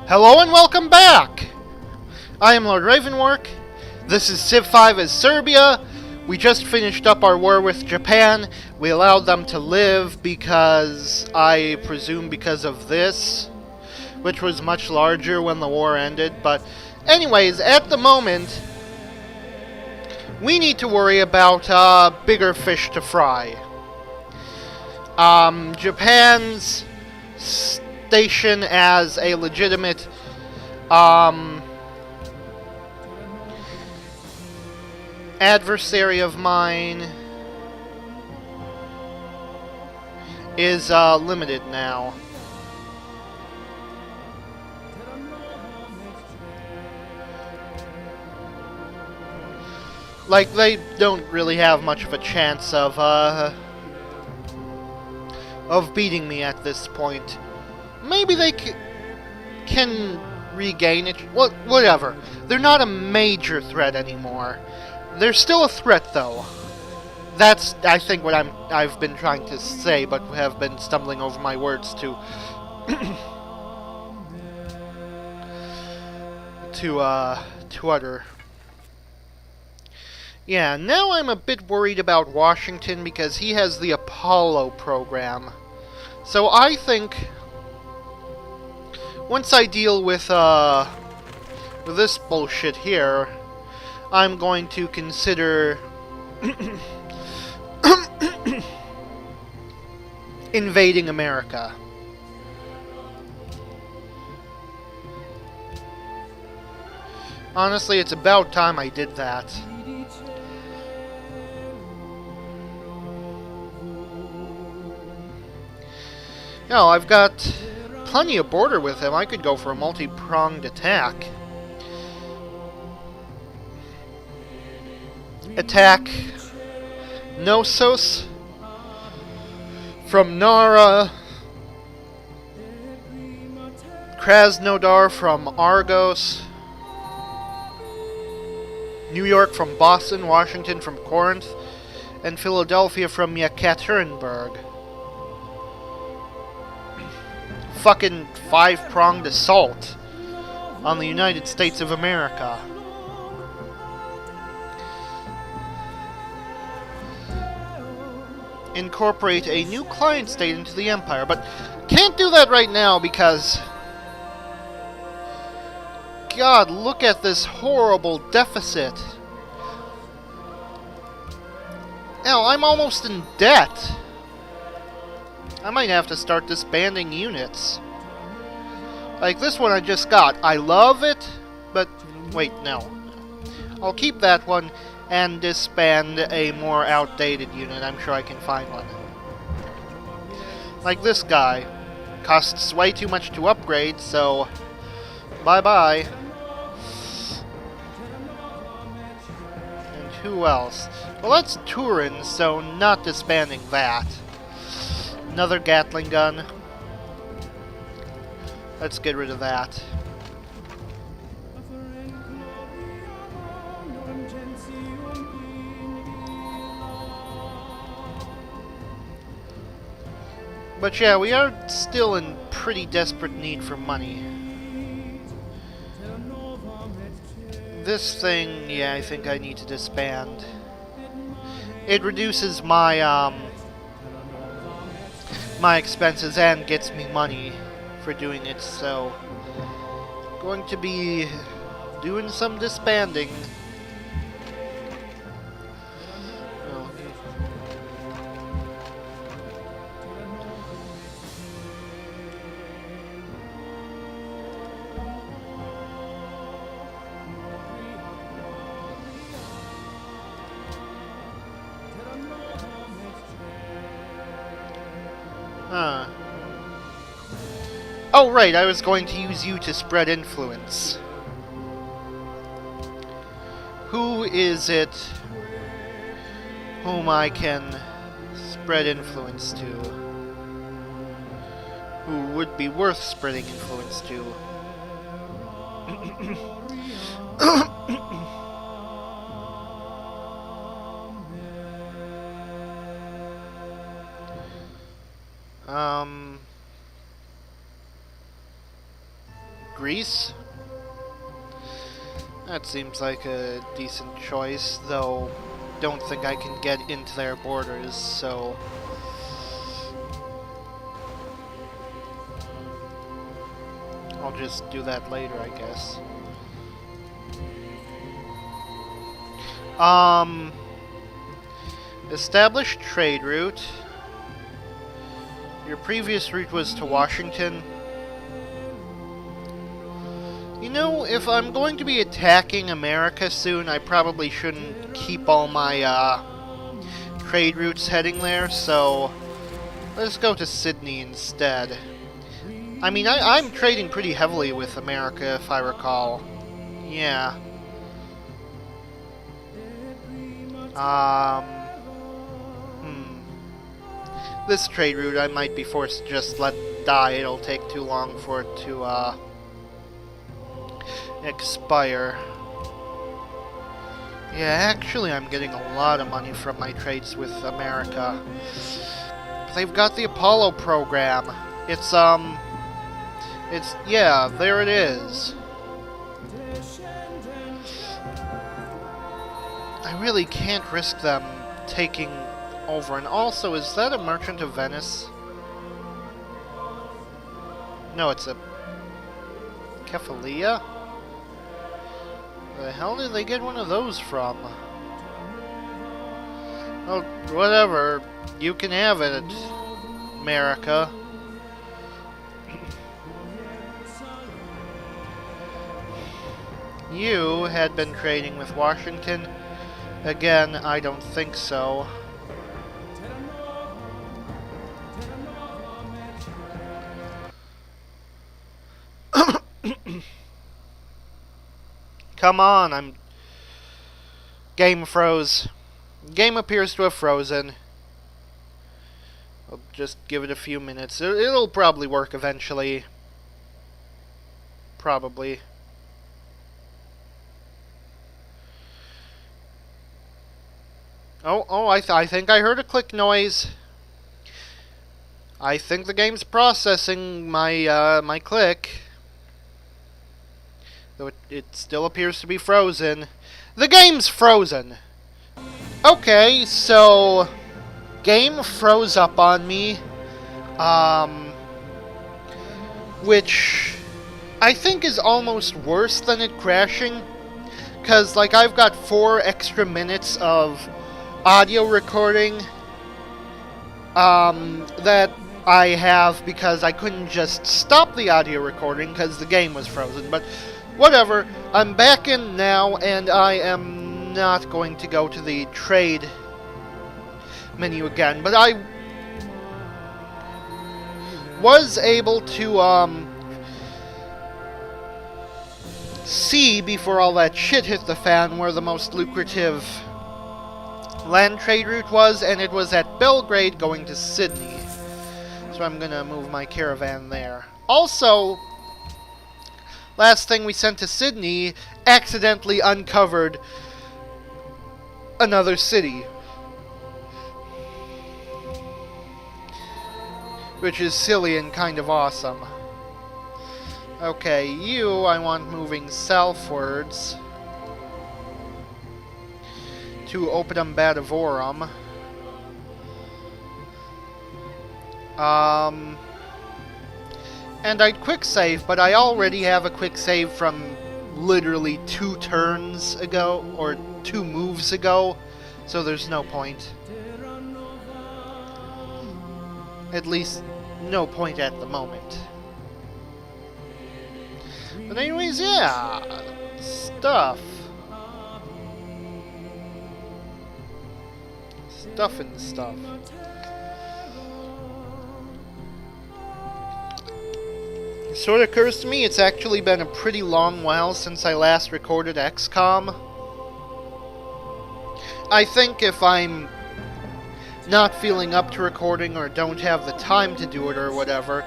Hello and welcome back! I am Lord Revonworc. This is Civ 5 as Serbia. We just finished up our war with Japan. We allowed them to live because, I presume because of this, which was much larger when the war ended. But anyways, at the moment, we need to worry about bigger fish to fry. Japan's station as a legitimate adversary of mine is limited now. Like, they don't really have much of a chance of beating me at this point. Maybe they can regain it. Well, whatever. They're not a major threat anymore. They're still a threat, though. That's, I think, what I've been trying to say, but have been stumbling over my words to utter. Yeah, now I'm a bit worried about Washington because he has the Apollo program. So I think once I deal with this bullshit here, I'm going to consider invading America. Honestly, it's about time I did that. No, I've got plenty of border with him. I could go for a multi-pronged attack. Attack Knossos from Nara, Krasnodar from Argos, New York from Boston, Washington from Corinth, and Philadelphia from Yekaterinburg. Fucking five-pronged assault on the United States of America. Incorporate a new client state into the empire, but can't do that right now because God, look at this horrible deficit. Now, I'm almost in debt. I might have to start disbanding units. Like this one I just got. I love it, but wait, no. I'll keep that one and disband a more outdated unit. I'm sure I can find one. Like this guy. Costs way too much to upgrade, so bye-bye. And who else? Well, that's Turin, so not disbanding that. Another Gatling gun. Let's get rid of that. But yeah, we are still in pretty desperate need for money. This thing, yeah, I think I need to disband. It reduces my my expenses and gets me money for doing it, so going to be doing some disbanding. Oh, right, I was going to use you to spread influence. Who is it whom I can spread influence to? Who would be worth spreading influence to? Greece. That seems like a decent choice, though don't think I can get into their borders, so... I'll just do that later, I guess. Establish trade route. Your previous route was to Washington. You know, if I'm going to be attacking America soon, I probably shouldn't keep all my trade routes heading there, so let's go to Sydney instead. I mean, I'm trading pretty heavily with America, if I recall. Yeah. This trade route I might be forced to just let die. It'll take too long for it to, expire. Yeah, actually I'm getting a lot of money from my trades with America. They've got the Apollo program. Yeah, there it is. I really can't risk them taking over. And also, is that a Merchant of Venice? No, it's a Kephalia? Where the hell did they get one of those from? Oh, whatever. You can have it, America. You had been trading with Washington. Again, I don't think so. Come on, Game froze. Game appears to have frozen. I'll just give it a few minutes. It'll probably work eventually. Probably. Oh, I think I heard a click noise. I think the game's processing my my click. Though it still appears to be frozen. The game's frozen! Okay, so... Game froze up on me. Which... I think is almost worse than it crashing. Because, like, I've got 4 extra minutes of audio recording that I have because I couldn't just stop the audio recording because the game was frozen. But whatever, I'm back in now, and I am not going to go to the trade menu again. But I was able to see before all that shit hit the fan where the most lucrative land trade route was, and it was at Belgrade going to Sydney. So I'm gonna move my caravan there. Also, last thing we sent to Sydney accidentally uncovered another city, which is silly and kind of awesome. Okay, you I want moving southwards to Opidum Batavorum. And I'd quick save, but I already have a quick save from literally 2 turns ago, or 2 moves ago, so there's no point. At least, no point at the moment. But anyways, yeah, stuff. Stuff and stuff. It sort of occurs to me it's actually been a pretty long while since I last recorded XCOM. I think if I'm not feeling up to recording or don't have the time to do it or whatever,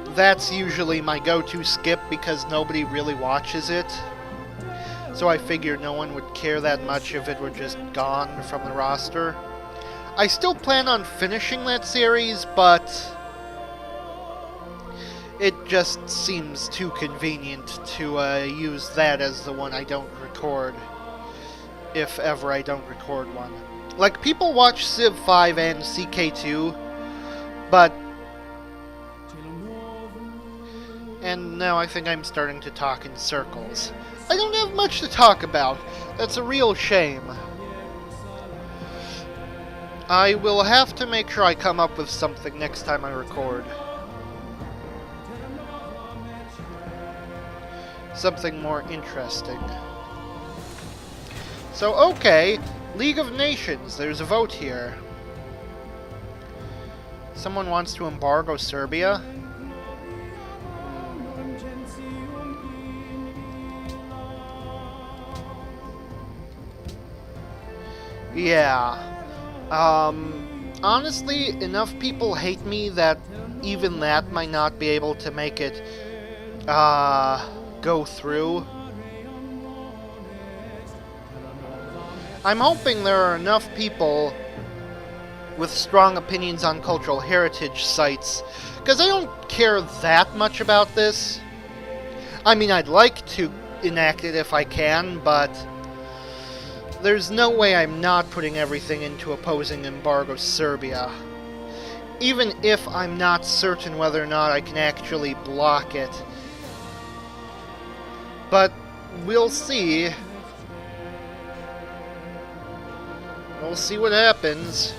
that's usually my go-to skip because nobody really watches it. So I figured no one would care that much if it were just gone from the roster. I still plan on finishing that series, but It just seems too convenient to use that as the one I don't record, if ever I don't record one. Like, people watch Civ 5 and CK2, but... And now I think I'm starting to talk in circles. I don't have much to talk about. That's a real shame. I will have to make sure I come up with something next time I record. Something more interesting. So, okay, League of Nations, there's a vote here. Someone wants to embargo Serbia? Yeah. Honestly, enough people hate me that even that might not be able to make it, go through. I'm hoping there are enough people with strong opinions on cultural heritage sites, because I don't care that much about this. I mean, I'd like to enact it if I can, but there's no way I'm not putting everything into opposing embargo Serbia. Even if I'm not certain whether or not I can actually block it. But we'll see. We'll see what happens.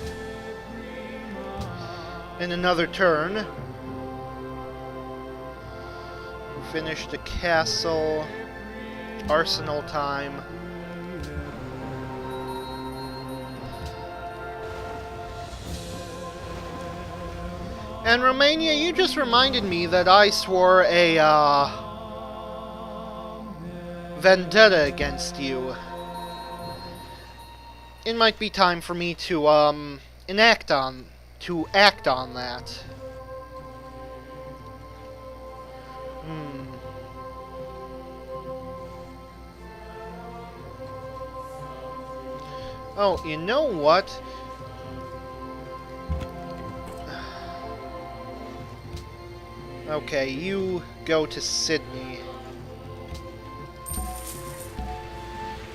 In another turn. Finish the castle. Arsenal time. And Romania, you just reminded me that I swore a, vendetta against you. It might be time for me to, act on that. Oh, you know what? Okay, you go to Sydney.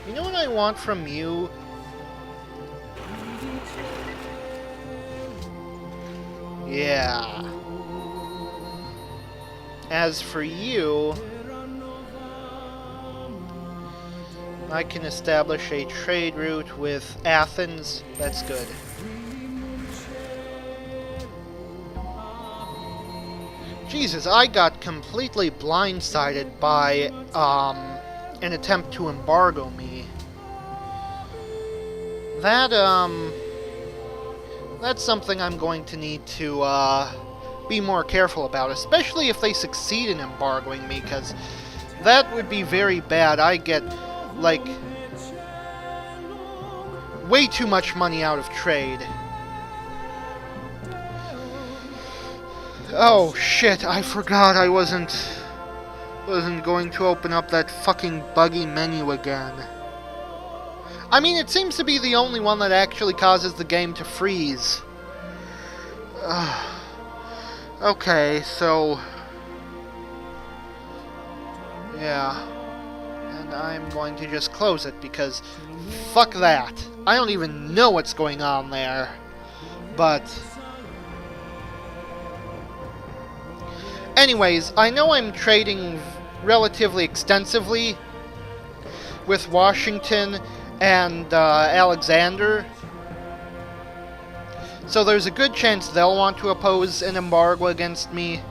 You know what I want from you? Yeah. As for you, I can establish a trade route with Athens. That's good. Jesus, I got completely blindsided by, an attempt to embargo me. That's something I'm going to need to, be more careful about, especially if they succeed in embargoing me, because that would be very bad. I get, like, way too much money out of trade. Oh shit, I forgot I wasn't going to open up that fucking buggy menu again. I mean, it seems to be the only one that actually causes the game to freeze. Okay, so... yeah. And I'm going to just close it because fuck that. I don't even know what's going on there. But... anyways, I know I'm trading relatively extensively with Washington and Alexander. So there's a good chance they'll want to oppose an embargo against me,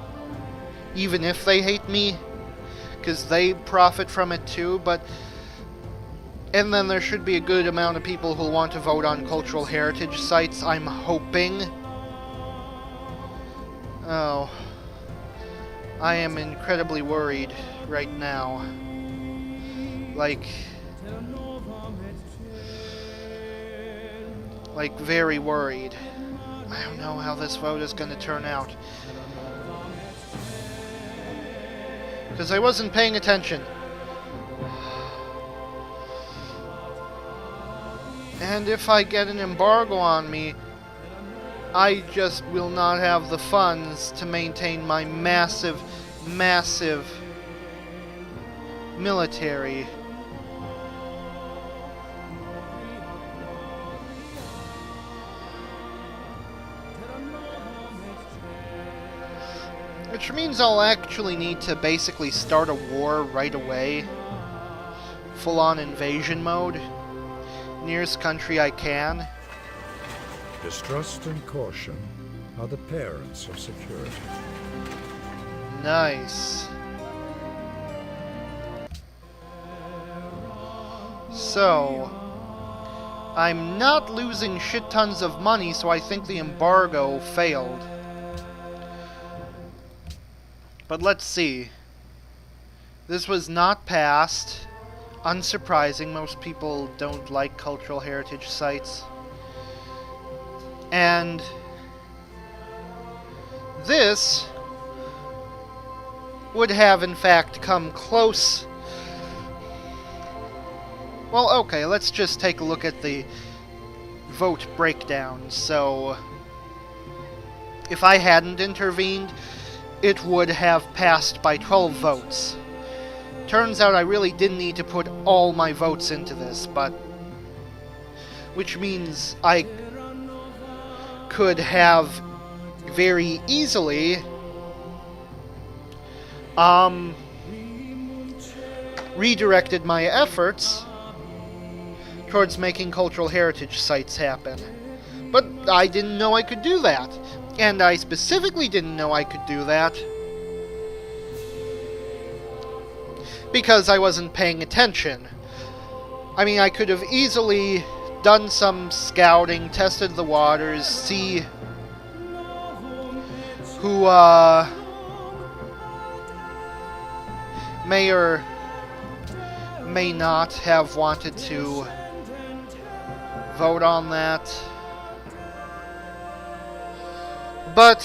even if they hate me, because they profit from it too, but... and then there should be a good amount of people who want to vote on cultural heritage sites, I'm hoping. Oh... I am incredibly worried right now. Like, very worried. I don't know how this vote is going to turn out. Because I wasn't paying attention. And if I get an embargo on me, I just will not have the funds to maintain my massive massive military. Which means I'll actually need to basically start a war right away. Full-on invasion mode. Nearest country I can. Distrust and caution are the parents of security. Nice. So, I'm not losing shit tons of money, so I think the embargo failed. But let's see. This was not passed. Unsurprising, most people don't like cultural heritage sites. And this would have in fact come close. Well, okay, let's just take a look at the vote breakdown. So, if I hadn't intervened, it would have passed by 12 votes. Turns out I really didn't need to put all my votes into this, but... which means I could have very easily redirected my efforts towards making cultural heritage sites happen. But I didn't know I could do that. And I specifically didn't know I could do that because I wasn't paying attention. I mean, I could have easily done some scouting, tested the waters, see who, may or may not have wanted to vote on that. But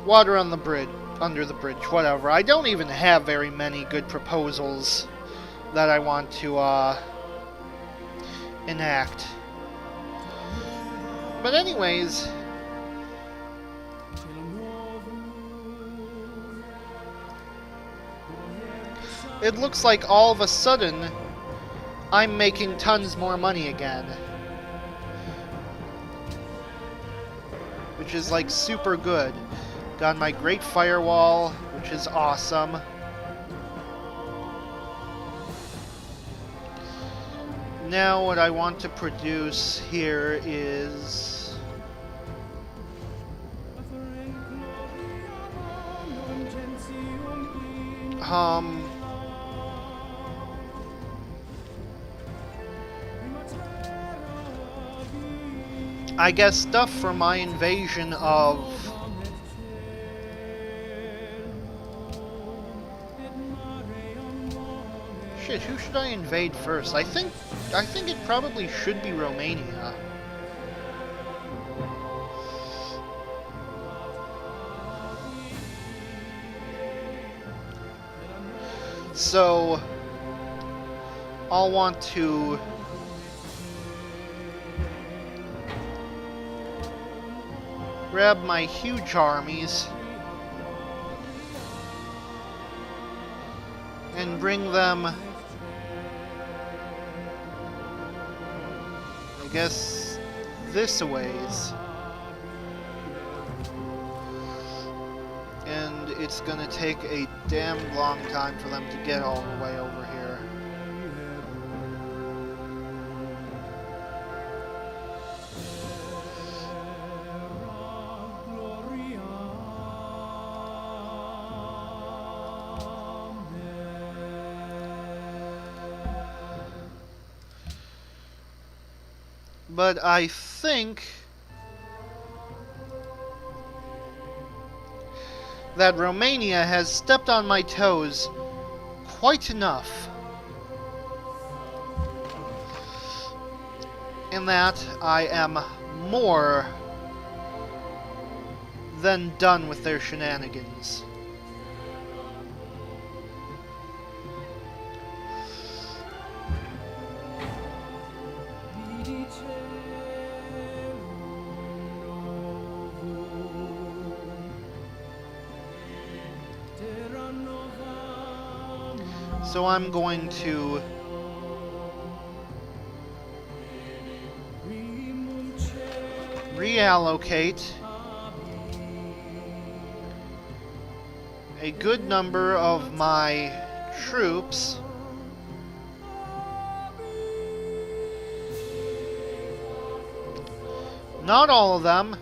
water on the bridge, under the bridge, whatever. I don't even have very many good proposals that I want to enact. But anyways, it looks like all of a sudden I'm making tons more money again. Which is like super good. Got my great firewall, which is awesome. Now what I want to produce here is I guess stuff for my invasion of shit, who should I invade first? I think it probably should be Romania. So I'll want to grab my huge armies and bring them, I guess, this a ways. And it's gonna take a damn long time for them to get all the way over here. But I think that Romania has stepped on my toes quite enough. In that I am more than done with their shenanigans. So I'm going to reallocate a good number of my troops not all of them.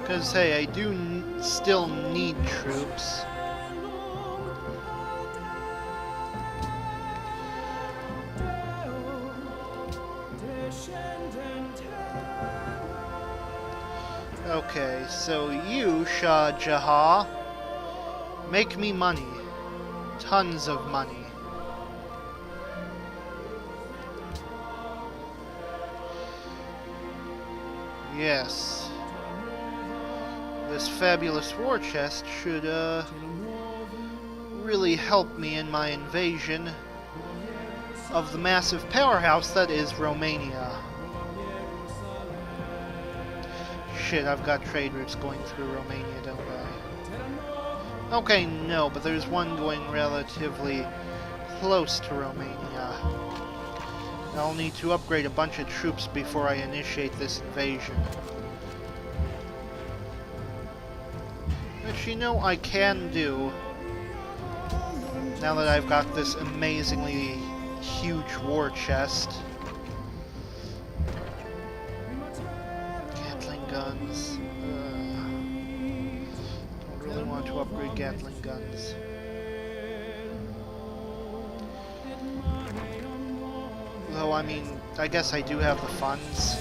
Because, hey, I do still need troops. Okay, so you, Shah Jahan, make me money. Tons of money. Yes. This fabulous war chest should, really help me in my invasion of the massive powerhouse that is Romania. Shit, I've got trade routes going through Romania, don't I? Okay, no, but there's one going relatively close to Romania. I'll need to upgrade a bunch of troops before I initiate this invasion. Which, you know, I can do, now that I've got this amazingly huge war chest. Gatling guns. Don't really want to upgrade Gatling guns. Though, I mean, I guess I do have the funds.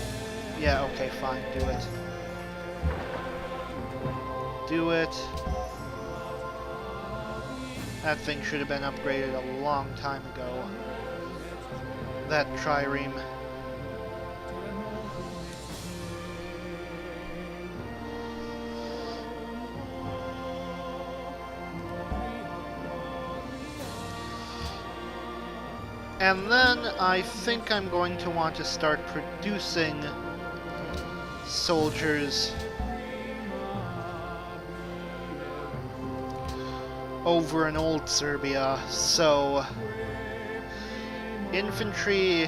Yeah, okay, fine, do it. Do it. That thing should have been upgraded a long time ago. That trireme. And then I think I'm going to want to start producing soldiers over in old Serbia. So infantry,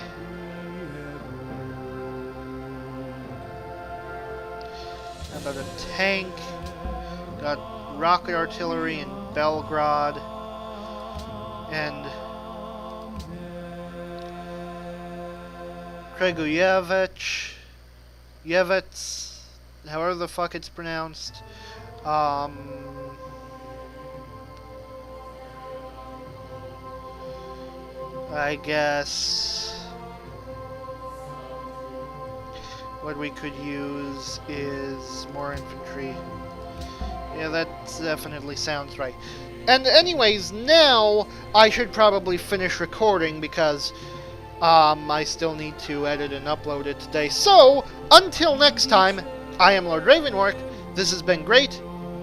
how about a tank? Got rocket artillery in Belgrade, and Kragujevich, Yevets, however the fuck it's pronounced. I guess what we could use is more infantry. Yeah, that definitely sounds right. And anyways, now I should probably finish recording because I still need to edit and upload it today. So, until next time, I am Lord Revonworc, this has been great,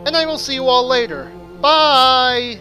and I will see you all later. Bye!